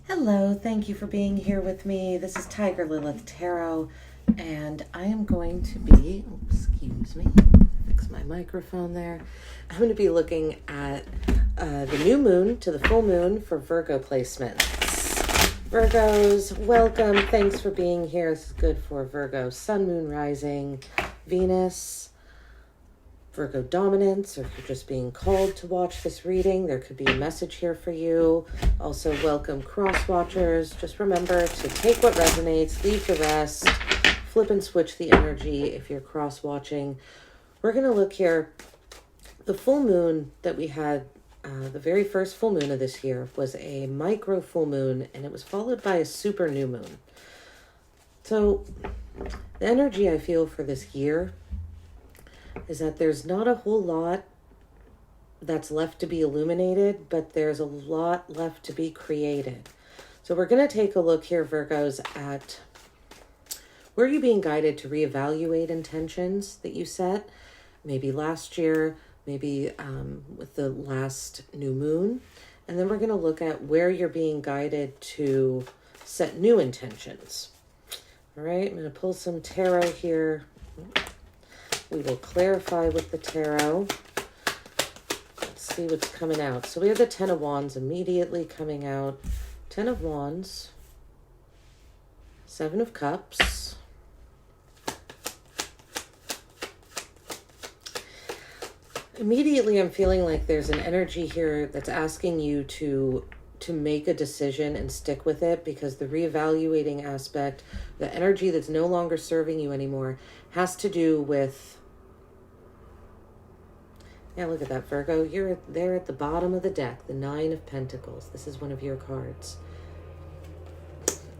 Hello, thank you for being here with me. This is Tiger Lilith Tarot, and I am going to be, excuse me, fix my microphone there. I'm going to be looking at the new moon to the full moon for Virgo placements. Virgos, welcome. Thanks for being here. This is good for Virgo, Sun, Moon, Rising, Venus, Virgo dominance, or if you're just being called to watch this reading, there could be a message here for you. Also, welcome cross watchers. Just remember to take what resonates, leave the rest, flip and switch the energy if you're cross watching. We're going to look here. The full moon that we had, the very first full moon of this year, was a micro full moon, and it was followed by a super new moon. So the energy I feel for this year is that there's not a whole lot that's left to be illuminated, but there's a lot left to be created. So we're going to take a look here, Virgos, at where you're being guided to reevaluate intentions that you set, maybe last year, maybe with the last new moon. And then we're going to look at where you're being guided to set new intentions. All right, I'm going to pull some tarot here. We will clarify with the tarot. Let's see what's coming out. So we have the Ten of Wands immediately coming out. Ten of Wands. Seven of Cups. Immediately I'm feeling like there's an energy here that's asking you to make a decision and stick with it, because the reevaluating aspect, the energy that's no longer serving you anymore, has to do with, yeah, look at that, Virgo. You're there at the bottom of the deck, the Nine of Pentacles. This is one of your cards.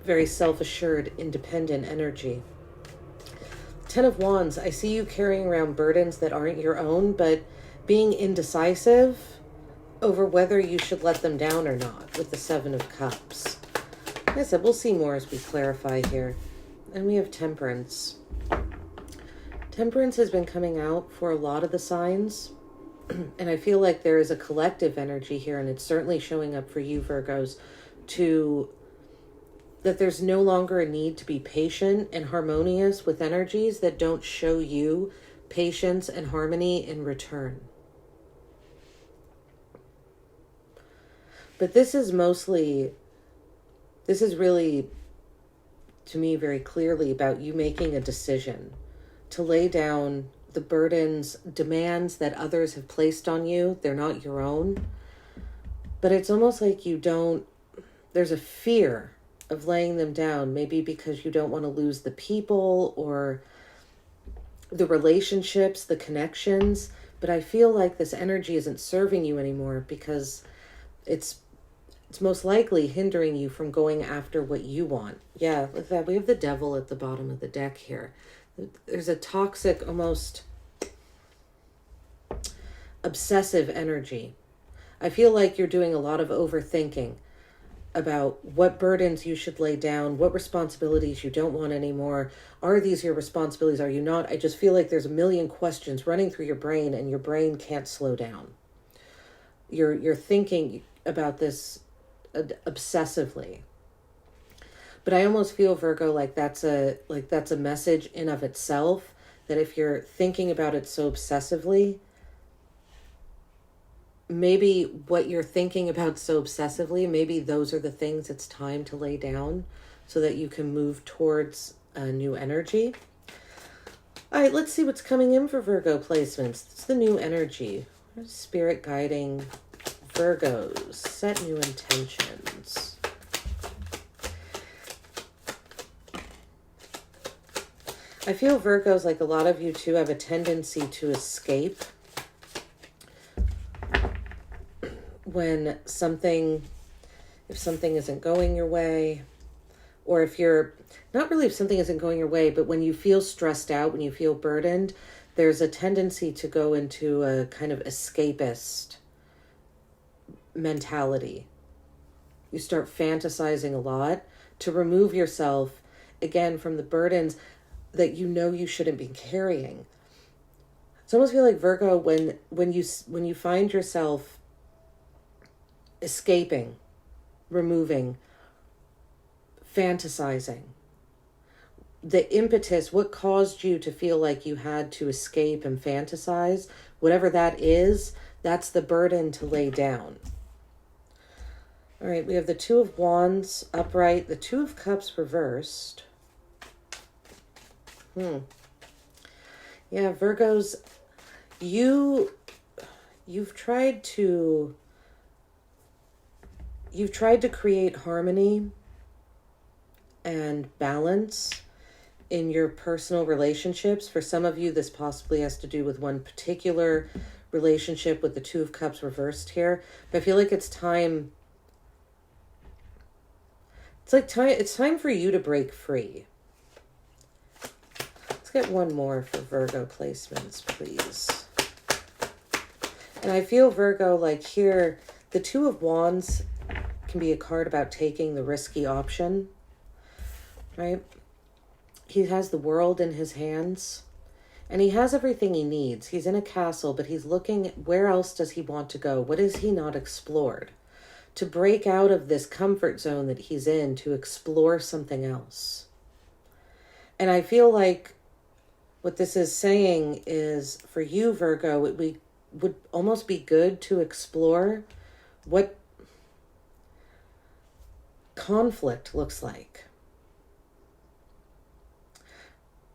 Very self-assured, independent energy. Ten of Wands, I see you carrying around burdens that aren't your own, but being indecisive over whether you should let them down or not with the Seven of Cups. Like I said, we'll see more as we clarify here. And we have Temperance. Temperance has been coming out for a lot of the signs. And I feel like there is a collective energy here, and it's certainly showing up for you, Virgos, that there's no longer a need to be patient and harmonious with energies that don't show you patience and harmony in return. But this is really, to me, very clearly about you making a decision to lay down the burdens, demands that others have placed on you. They're not your own. But it's almost like there's a fear of laying them down, maybe because you don't want to lose the people or the relationships, the connections. But I feel like this energy isn't serving you anymore, because it's most likely hindering you from going after what you want. Yeah, look at that. We have the Devil at the bottom of the deck here. There's a toxic, almost obsessive energy. I feel like you're doing a lot of overthinking about what burdens you should lay down, what responsibilities you don't want anymore. Are these your responsibilities? Are you not? I just feel like there's a million questions running through your brain, and your brain can't slow down. You're thinking about this obsessively. But I almost feel, Virgo, like that's a message in of itself, that if you're thinking about it so obsessively, maybe what you're thinking about so obsessively, maybe those are the things it's time to lay down so that you can move towards a new energy. All right, let's see what's coming in for Virgo placements. It's the new energy. Spirit guiding Virgos. Set new intentions. I feel, Virgos, like a lot of you too have a tendency to escape when if something isn't going your way, or if you're not really, if something isn't going your way, but when you feel stressed out, when you feel burdened, there's a tendency to go into a kind of escapist mentality. You start fantasizing a lot to remove yourself again from the burdens that you know you shouldn't be carrying. It's almost feel like, Virgo, when you find yourself escaping, removing, fantasizing. The impetus, what caused you to feel like you had to escape and fantasize, whatever that is, that's the burden to lay down. All right, we have the Two of Wands upright, the Two of Cups reversed. Yeah, Virgos, you've tried to create harmony and balance in your personal relationships. For some of you, this possibly has to do with one particular relationship with the Two of Cups reversed here. But I feel like it's time. It's time for you to break free. Let's get one more for Virgo placements, please. And I feel, Virgo, like here, the Two of Wands can be a card about taking the risky option, right? He has the world in his hands, and he has everything he needs. He's in a castle, but he's looking, where else does he want to go? What has he not explored? To break out of this comfort zone that he's in, to explore something else. And I feel like what this is saying is, for you, Virgo, it would almost be good to explore what conflict looks like.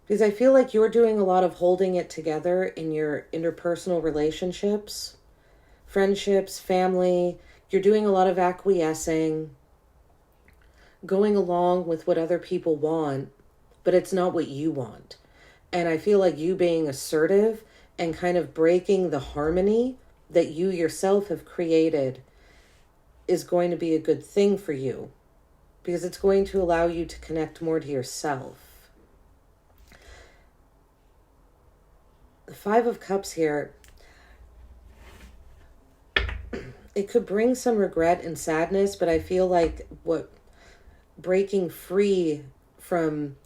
Because I feel like you're doing a lot of holding it together in your interpersonal relationships, friendships, family. You're doing a lot of acquiescing, going along with what other people want, but it's not what you want. And I feel like you being assertive and kind of breaking the harmony that you yourself have created is going to be a good thing for you, because it's going to allow you to connect more to yourself. The Five of Cups here, it could bring some regret and sadness, but I feel like breaking free from,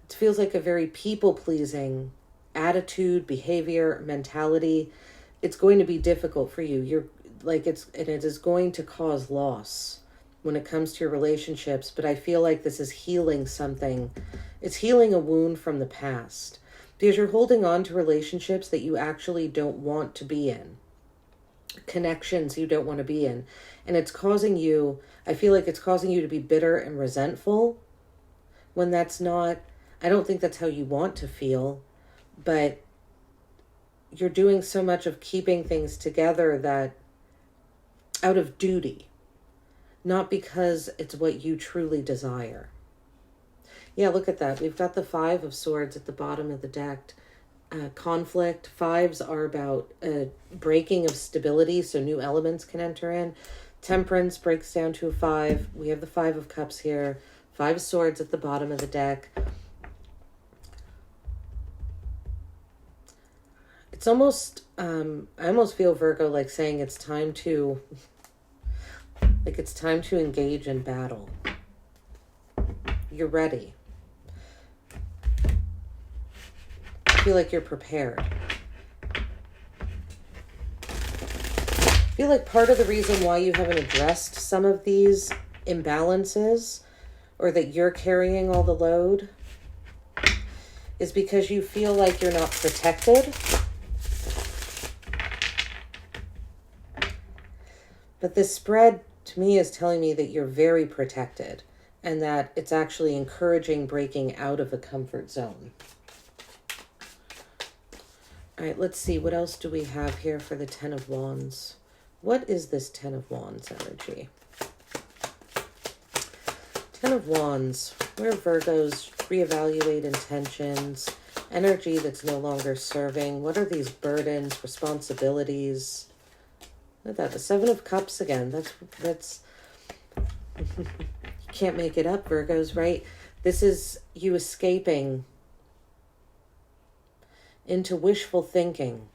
it feels like a very people-pleasing attitude, behavior, mentality. It's going to be difficult for you. It is going to cause loss when it comes to your relationships, but I feel like this is healing something. It's healing a wound from the past, because you're holding on to relationships that you actually don't want to be in, connections you don't want to be in. And it's causing you, I feel like it's causing you to be bitter and resentful when that's not, I don't think that's how you want to feel, but you're doing so much of keeping things together that out of duty, not because it's what you truly desire. Yeah, look at that. We've got the Five of Swords at the bottom of the deck. Conflict. Fives are about breaking of stability, so new elements can enter in. Temperance breaks down to a 5. We have the Five of Cups here. 5 of Swords at the bottom of the deck. It's almost, I almost feel, Virgo, like saying it's time to engage in battle. You're ready. I feel like you're prepared. I feel like part of the reason why you haven't addressed some of these imbalances, or that you're carrying all the load, is because you feel like you're not protected. But this spread to me is telling me that you're very protected, and that it's actually encouraging breaking out of a comfort zone. All right, let's see. What else do we have here for the Ten of Wands? What is this Ten of Wands energy? Ten of Wands, where Virgos reevaluate intentions, energy that's no longer serving. What are these burdens, responsibilities? Look at that, the Seven of Cups again. That's you can't make it up, Virgos, right? This is you escaping into wishful thinking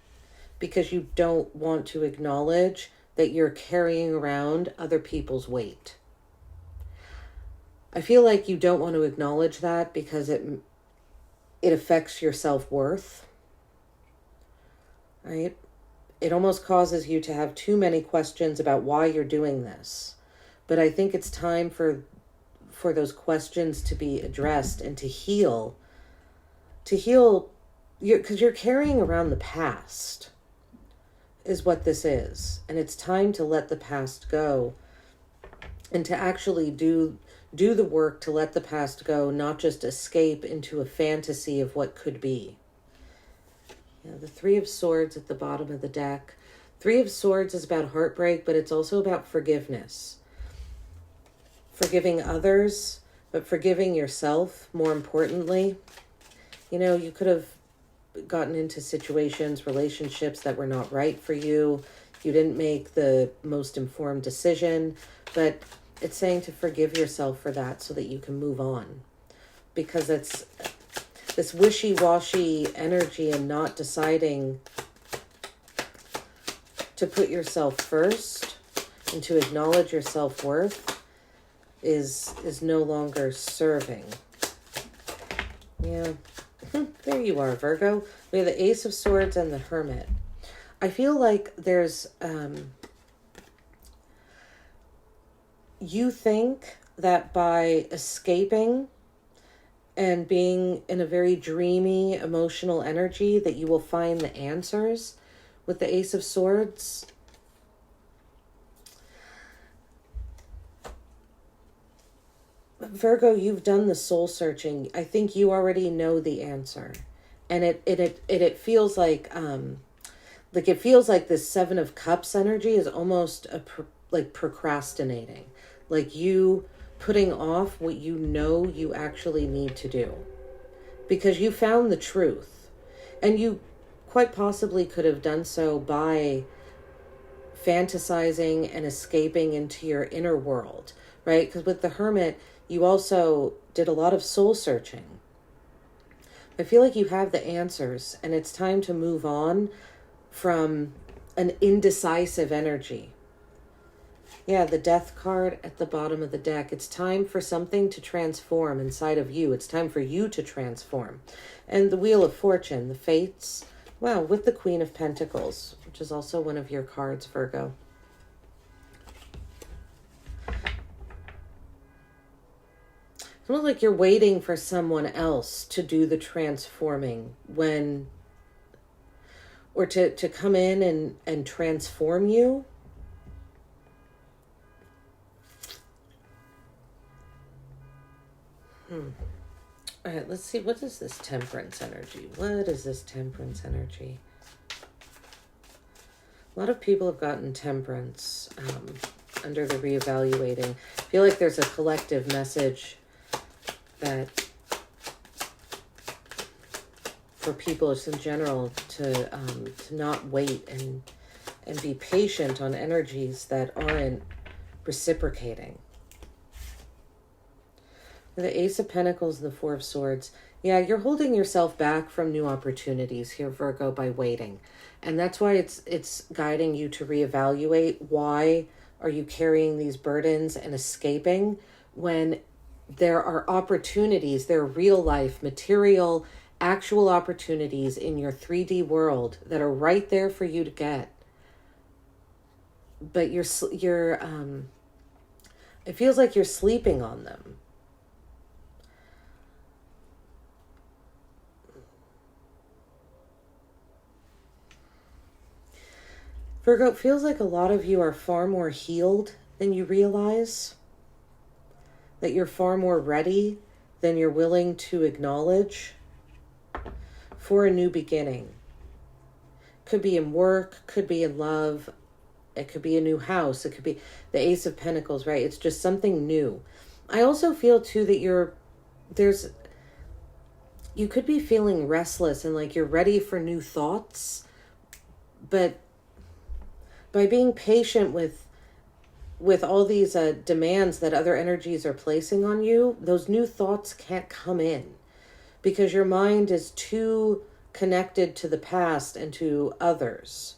because you don't want to acknowledge that you're carrying around other people's weight. I feel like you don't want to acknowledge that because it affects your self-worth, right? It almost causes you to have too many questions about why you're doing this. But I think it's time for for those questions to be addressed and to heal, because you're carrying around the past is what this is. And it's time to let the past go and to actually do the work to let the past go, not just escape into a fantasy of what could be. The Three of Swords at the bottom of the deck. Three of Swords is about heartbreak, but it's also about forgiveness. Forgiving others, but forgiving yourself, more importantly. You could have gotten into situations, relationships that were not right for you. You didn't make the most informed decision, but it's saying to forgive yourself for that so that you can move on. Because it's this wishy-washy energy and not deciding to put yourself first and to acknowledge your self-worth is no longer serving. Yeah. There you are, Virgo. We have the Ace of Swords and the Hermit. I feel like there's... you think that by escaping and being in a very dreamy, emotional energy that you will find the answers with the Ace of Swords. Virgo, you've done the soul searching. I think you already know the answer. And it feels like it feels like this Seven of Cups energy is almost like procrastinating. Like you putting off what you know you actually need to do. Because you found the truth. And you quite possibly could have done so by fantasizing and escaping into your inner world, right? Because with the Hermit, you also did a lot of soul searching. I feel like you have the answers, and it's time to move on from an indecisive energy. Yeah, the Death card at the bottom of the deck. It's time for something to transform inside of you. It's time for you to transform. And the Wheel of Fortune, the Fates. Wow, with the Queen of Pentacles, which is also one of your cards, Virgo. It's almost like you're waiting for someone else to do the transforming or to come in and transform you. All right, let's see. What is this Temperance energy? What is this Temperance energy? A lot of people have gotten Temperance under the reevaluating. I feel like there's a collective message that for people just in general to not wait and be patient on energies that aren't reciprocating. The Ace of Pentacles and the Four of Swords. Yeah, you're holding yourself back from new opportunities here, Virgo, by waiting. And that's why it's guiding you to reevaluate. Why are you carrying these burdens and escaping when there are opportunities, there are real life, material, actual opportunities in your 3D world that are right there for you to get. But you're it feels like you're sleeping on them. Virgo, it feels like a lot of you are far more healed than you realize. That you're far more ready than you're willing to acknowledge for a new beginning. Could be in work, could be in love, it could be a new house, it could be the Ace of Pentacles, right? It's just something new. I also feel too that you could be feeling restless and like you're ready for new thoughts, but by being patient with all these demands that other energies are placing on you, those new thoughts can't come in because your mind is too connected to the past and to others.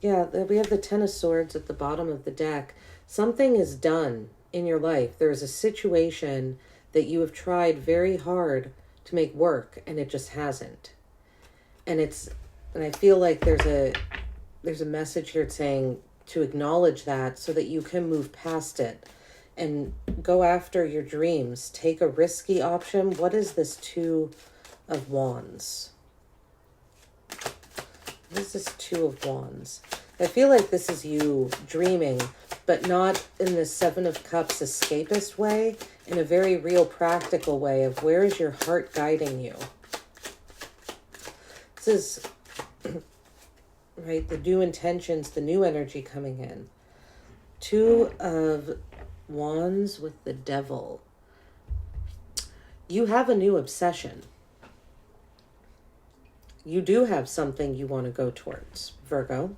Yeah, we have the Ten of Swords at the bottom of the deck. Something is done in your life. There's a situation that you have tried very hard to make work and it just hasn't. And I feel like there's a message here saying to acknowledge that so that you can move past it and go after your dreams. Take a risky option. What is this Two of Wands? What is this Two of Wands? I feel like this is you dreaming, but not in the Seven of Cups escapist way, in a very real practical way of where is your heart guiding you? This is, right, the new intentions, the new energy coming in. Two of Wands with the Devil. You have a new obsession. You do have something you want to go towards, Virgo.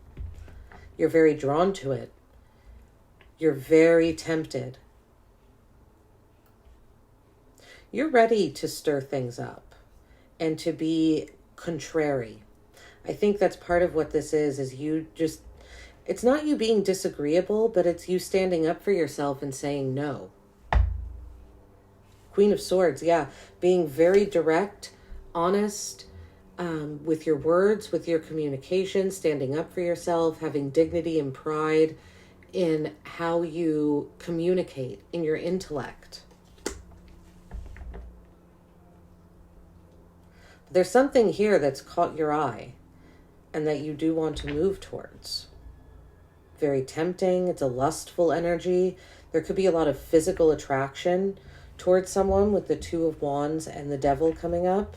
You're very drawn to it. You're very tempted. You're ready to stir things up and to be contrary. I think that's part of what this is you just, it's not you being disagreeable, but it's you standing up for yourself and saying no. Queen of Swords, yeah. Being very direct, honest, with your words, with your communication, standing up for yourself, having dignity and pride in how you communicate, in your intellect. There's something here that's caught your eye and that you do want to move towards. Very tempting. It's a lustful energy. There could be a lot of physical attraction towards someone with the Two of Wands and the Devil coming up.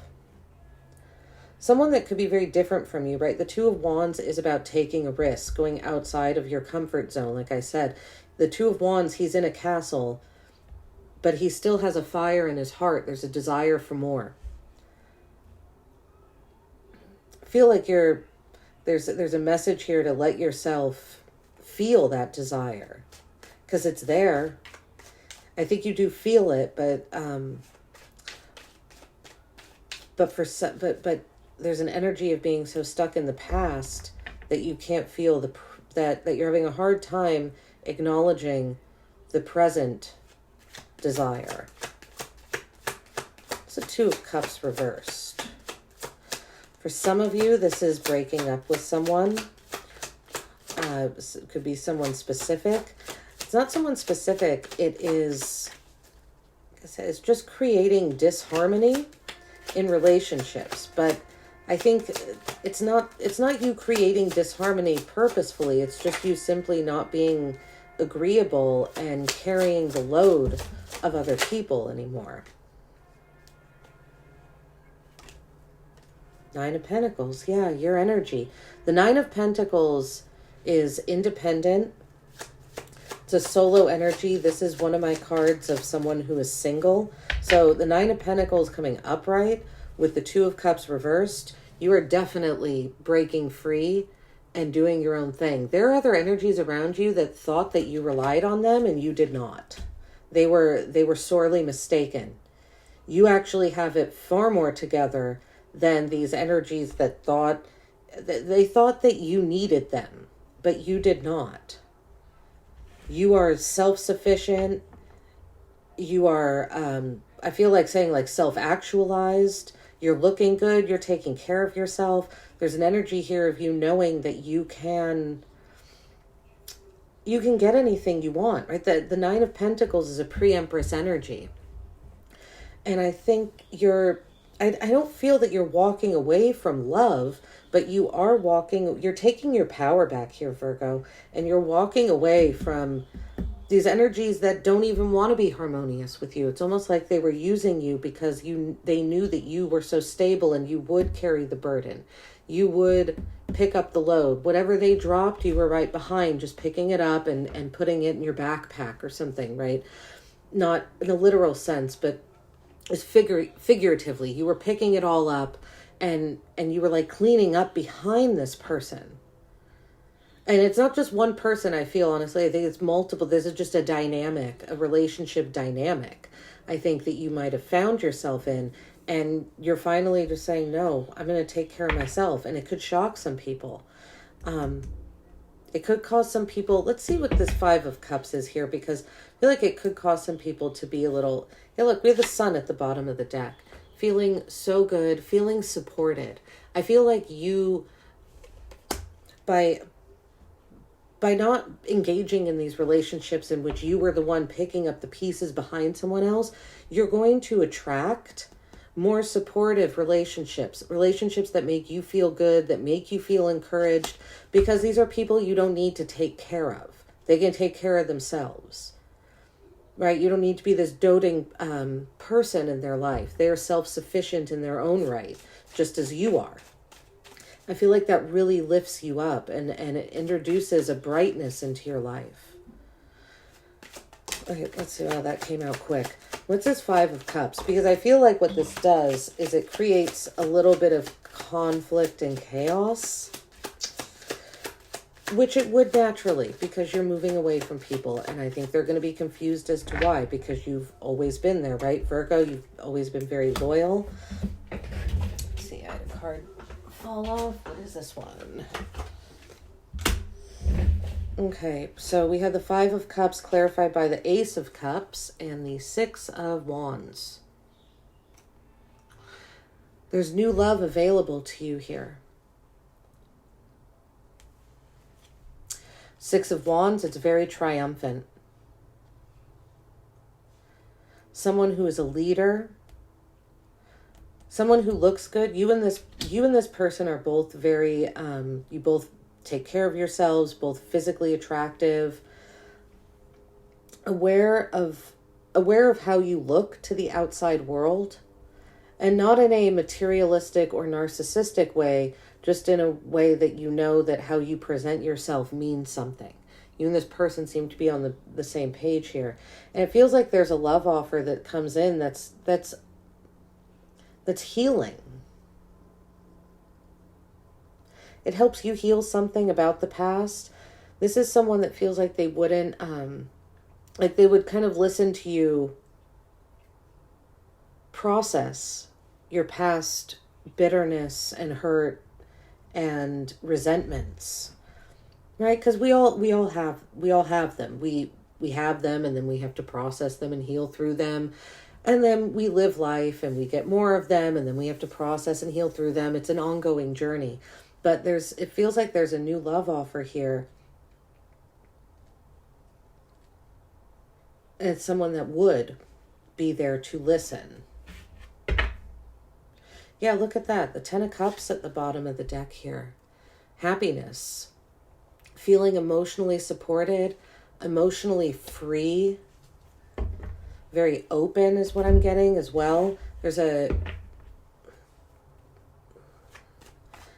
Someone that could be very different from you, right? The Two of Wands is about taking a risk, going outside of your comfort zone. Like I said, the Two of Wands, he's in a castle, but he still has a fire in his heart. There's a desire for more. I feel like there's a message here to let yourself feel that desire, because it's there. I think you do feel it, but there's an energy of being so stuck in the past that you can't feel that you're having a hard time acknowledging the present desire. It's a Two of Cups reversed. For some of you, this is breaking up with someone. It could be someone specific. It's not someone specific. It is, like I said, it's just creating disharmony in relationships. But I think it's not you creating disharmony purposefully. It's just you simply not being agreeable and carrying the load of other people anymore. Nine of Pentacles, yeah, your energy. The Nine of Pentacles is independent. It's a solo energy. This is one of my cards of someone who is single. So the Nine of Pentacles coming upright with the Two of Cups reversed, you are definitely breaking free and doing your own thing. There are other energies around you that thought that you relied on them and you did not. They were sorely mistaken. You actually have it far more together than these energies that thought that you needed them, but you did not. You are self-sufficient. You are, I feel like saying like self-actualized. You're looking good. You're taking care of yourself. There's an energy here of you knowing that you can get anything you want, right? The Nine of Pentacles is a pre-Empress energy. And I think I don't feel that you're walking away from love, but you're taking your power back here, Virgo, and you're walking away from these energies that don't even want to be harmonious with you. It's almost like they were using you because they knew that you were so stable and you would carry the burden. You would pick up the load. Whatever they dropped, you were right behind, just picking it up and putting it in your backpack or something, right? Not in a literal sense, but as figuratively. You were picking it all up and you were like cleaning up behind this person. And it's not just one person, I feel, honestly. I think it's multiple. This is just a relationship dynamic, I think, that you might have found yourself in. And you're finally just saying, no, I'm going to take care of myself. And it could shock some people. It could cause some people, let's see what this Five of Cups is here, because I feel like it could cause some people to be a little, yeah, look, we have the Sun at the bottom of the deck. Feeling so good, feeling supported. I feel like you, by by not engaging in these relationships in which you were the one picking up the pieces behind someone else, you're going to attract more supportive relationships that make you feel good, that make you feel encouraged, because these are people you don't need to take care of. They can take care of themselves, right? You don't need to be this doting person in their life. They are self-sufficient in their own right, just as you are. I feel like that really lifts you up and it introduces a brightness into your life. Okay, let's see. Wow, that came out quick. What's this Five of Cups? Because I feel like what this does is it creates a little bit of conflict and chaos, which it would naturally, because you're moving away from people. And I think they're going to be confused as to why, because you've always been there, right, Virgo? You've always been very loyal. Let's see, I had a card fall off. What is this one? Okay, so we have the Five of Cups clarified by the Ace of Cups and the Six of Wands. There's new love available to you here. Six of Wands, it's very triumphant. Someone who is a leader. Someone who looks good. You and this person are both very, you both take care of yourselves, both physically attractive, aware of how you look to the outside world, and not in a materialistic or narcissistic way, just in a way that you know that how you present yourself means something. You and this person seem to be on the same page here. And it feels like there's a love offer that comes in that's healing. It helps you heal something about the past. This is someone that feels like they wouldn't, like they would kind of listen to you process your past bitterness and hurt and resentments, right? Because we all have them. We have them, and then we have to process them and heal through them. And then we live life and we get more of them, and then we have to process and heal through them. It's an ongoing journey. But it feels like there's a new love offer here. And it's someone that would be there to listen. Yeah, look at that. The Ten of Cups at the bottom of the deck here. Happiness. Feeling emotionally supported, emotionally free. Very open is what I'm getting as well. There's a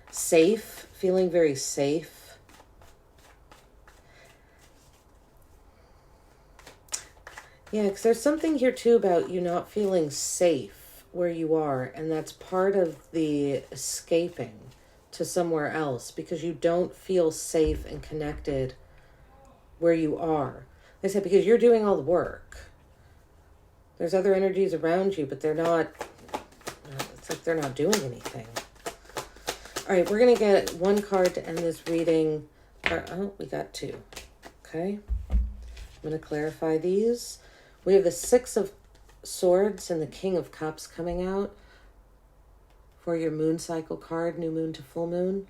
safe, feeling very safe. Yeah, because there's something here too about you not feeling safe where you are, and that's part of the escaping to somewhere else, because you don't feel safe and connected where you are. Like I said, because you're doing all the work. There's other energies around you, but they're not, it's like they're not doing anything. All right, we're going to get one card to end this reading. Oh, we got two. Okay. I'm going to clarify these. We have the Six of Swords and the King of Cups coming out for your moon cycle card, new moon to full moon.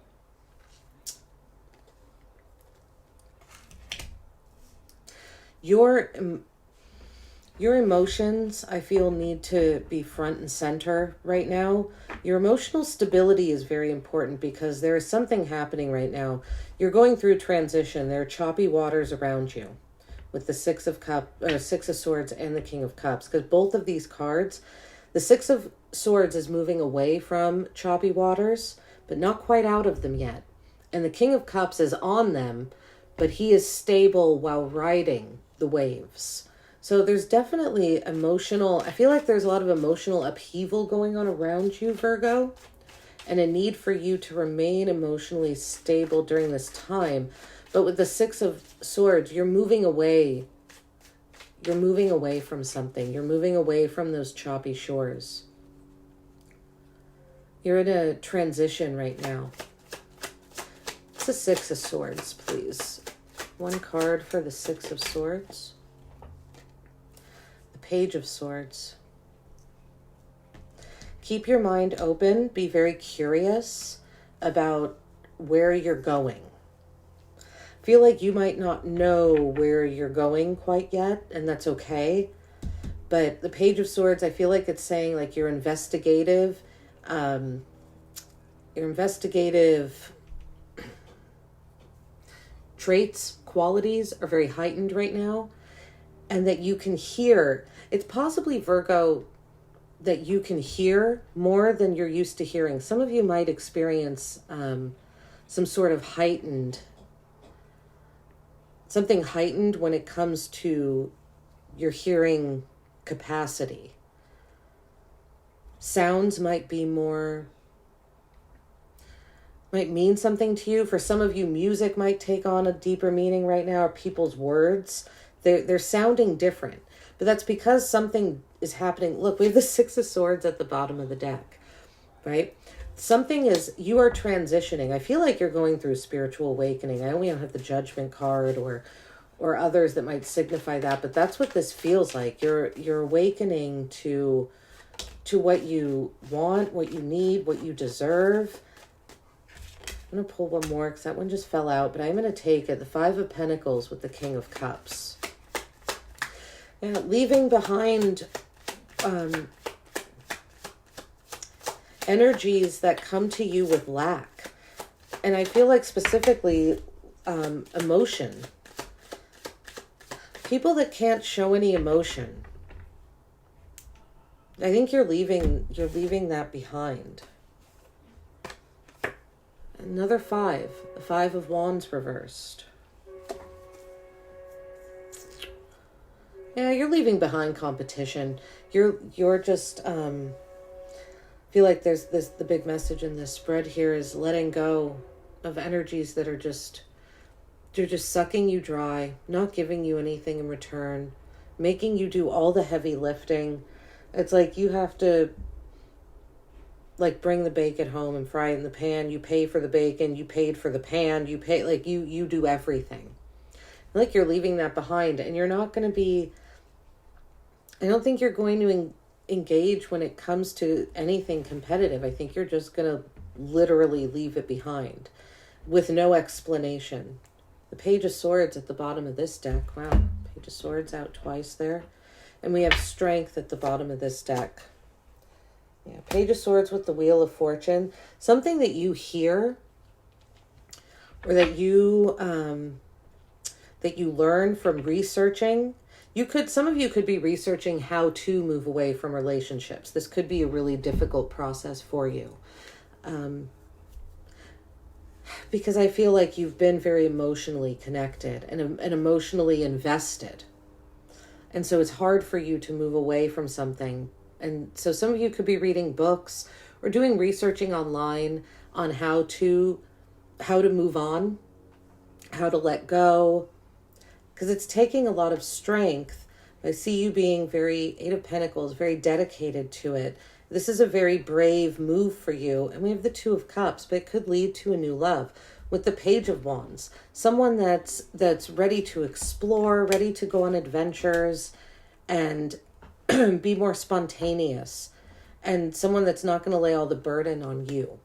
Your emotions, I feel, need to be front and center right now. Your emotional stability is very important, because there is something happening right now. You're going through transition. There are choppy waters around you with the Six of Swords and the King of Cups, because both of these cards, the Six of Swords is moving away from choppy waters, but not quite out of them yet. And the King of Cups is on them, but he is stable while riding the waves. So there's definitely I feel like there's a lot of emotional upheaval going on around you, Virgo, and a need for you to remain emotionally stable during this time. But with the Six of Swords, you're moving away. You're moving away from something. You're moving away from those choppy shores. You're in a transition right now. It's the Six of Swords, please. One card for the Six of Swords. Page of Swords. Keep your mind open. Be very curious about where you're going. feel like you might not know where you're going quite yet, and that's okay. But the Page of Swords, I feel like it's saying like your investigative traits, qualities are very heightened right now, and that you can hear. It's possibly, Virgo, that you can hear more than you're used to hearing. Some of you might experience some sort of something heightened when it comes to your hearing capacity. Sounds might mean something to you. For some of you, music might take on a deeper meaning right now, or people's words. They're sounding different. But that's because something is happening. Look, we have the Six of Swords at the bottom of the deck, right? You are transitioning. I feel like you're going through a spiritual awakening. I only have the Judgment card or others that might signify that, but that's what this feels like. You're awakening to what you want, what you need, what you deserve. I'm going to pull one more because that one just fell out, but I'm going to take it. The Five of Pentacles with the King of Cups. Yeah, leaving behind energies that come to you with lack. And I feel like specifically emotion. People that can't show any emotion. I think you're leaving that behind. Another five. The Five of Wands reversed. Yeah, you're leaving behind competition. You're just feel like there's the big message in this spread here is letting go of energies that are they're just sucking you dry, not giving you anything in return, making you do all the heavy lifting. It's like you have to like bring the bacon home and fry it in the pan. You pay for the bacon, you paid for the pan, you pay, like you do everything. Like you're leaving that behind, and you're not going to be, I don't think you're going to engage when it comes to anything competitive. I think you're just going to literally leave it behind with no explanation. The Page of Swords at the bottom of this deck. Wow. Page of Swords out twice there. And we have Strength at the bottom of this deck. Yeah, Page of Swords with the Wheel of Fortune. Something that you hear or that you learn from researching. Some of you could be researching how to move away from relationships. This could be a really difficult process for you. Because I feel like you've been very emotionally connected and emotionally invested. And so it's hard for you to move away from something. And so some of you could be reading books or doing researching online on how to move on, how to let go, because it's taking a lot of strength. I see you being Eight of Pentacles, very dedicated to it. This is a very brave move for you. And we have the Two of Cups, but it could lead to a new love. With the Page of Wands, someone that's ready to explore, ready to go on adventures and be more spontaneous, and someone that's not going to lay all the burden on you.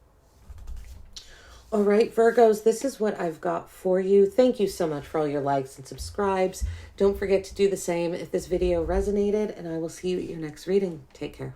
All right, Virgos, this is what I've got for you. Thank you so much for all your likes and subscribes. Don't forget to do the same if this video resonated, and I will see you at your next reading. Take care.